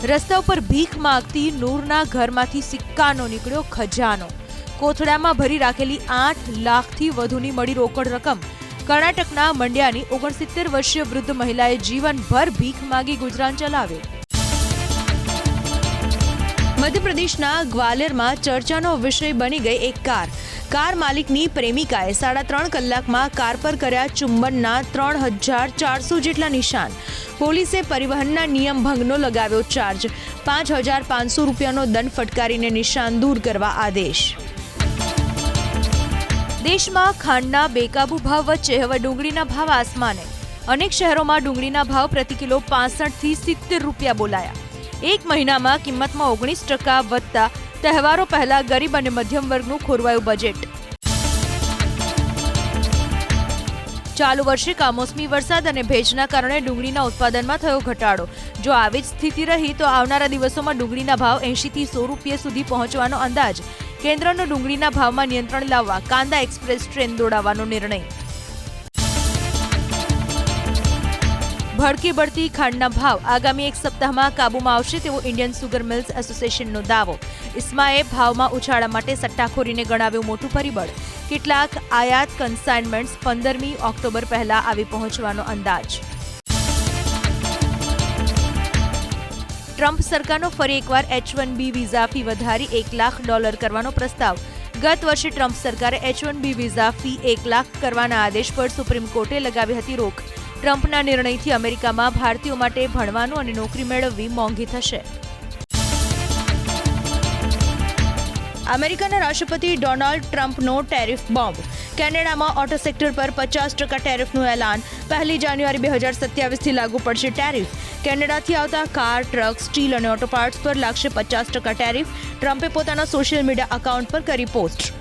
રસ્તા ઉપર ભીખ માંગતી નૂરના ઘરમાંથી સિક્કાનો નીકળ્યો ખજાનો. કોથળામાં ભરી રાખેલી 8 લાખથી વધુની મળી રોકડ રકમ. કર્ણાટકના મંડ્યાની 69 વર્ષીય વૃદ્ધ મહિલાએ જીવનભર ભીખ માંગી ગુજરાન ચલાવ્યું. મધ્યપ્રદેશના ગ્વાલિયરમાં ચર્ચાનો વિષય બની ગઈ એક કાર માલિકની પ્રેમિકાએ 3.5 કલાકમાં કાર પર કર્યા ચુંબનના 3400 જેટલા નિશાન. પોલીસે પરિવહનના નિયમ ભંગનો લગાવ્યો ચાર્જ. 5500 રૂપિયાનો દંડ ફટકારીને નિશાન દૂર કરવા આદેશ. દેશમાં ખાંડના બેકાબુ ભાવ વચ્ચે હવે ડુંગળીના ભાવ આસમાને. અનેક શહેરોમાં ડુંગળીના ભાવ પ્રતિ કિલો 65 થી 70 રૂપિયા બોલાયા. એક મહિનામાં કિંમતમાં 19% વધતા તહેવારો પહેલા ગરીબ અને મધ્યમ વર્ગનું ખોરવાયું બજેટ. ચાલુ વર્ષે કમોસમી વરસાદ અને ભેજના કારણે ડુંગળીના ઉત્પાદનમાં થયો ઘટાડો. જો આવી જ સ્થિતિ રહી તો આવનારા દિવસોમાં ડુંગળીના ભાવ 80 થી 100 રૂપિયા સુધી પહોંચવાનો અંદાજ. કેન્દ્રનો ડુંગળીના ભાવમાં નિયંત્રણ લાવવા કાંદા એક્સપ્રેસ ટ્રેન દોડાવવાનો નિર્ણય. ભડકી બળતી ખાંડના ભાવ આગામી એક સપ્તાહમાં કાબૂમાં આવશે તેવો ઇન્ડિયન સુગર મિલ્સ એસોસિએશનનો દાવો. ઇસ્માએ ભાવમાં ઉછાળા માટે સટ્ટાખોરીને ગણાવ્યું મોટું પરિબળ. કેટલાક આયાત કન્સાઇનમેન્ટ્સ 15મી ઓક્ટોબર પહેલા આવી પહોંચવાનો અંદાજ. ટ્રમ્પ સરકારનો ફરી એકવાર H-1B વિઝા ફી વધારી $1 લાખ કરવાનો પ્રસ્તાવ. ગત વર્ષે ટ્રમ્પ સરકારે H-1B વિઝા ફી $1 લાખ કરવાના આદેશ પર સુપ્રીમ કોર્ટે લગાવી હતી રોક. ટ્રમ્પના નિર્ણયથી અમેરિકામાં ભારતીયો માટે ભણવાનું અને નોકરી મેળવવી મોંઘી થશે. અમેરિકાના રાષ્ટ્રપતિ ડોનાલ્ડ ટ્રમ્પનો ટેરિફ બોમ્બ. કેનેડામાં ઓટો સેક્ટર પર 50% ટેરિફનું એલાન. 1 જાન્યુઆરી 2027થી લાગુ પડશે ટેરિફ. કેનેડાથી આવતા કાર, ટ્રક, સ્ટીલ અને ઓટો પાર્ટ્સ પર લાગશે 50% ટેરિફ. ટ્રમ્પે પોતાના સોશિયલ મીડિયા એકાઉન્ટ પર કરી પોસ્ટ.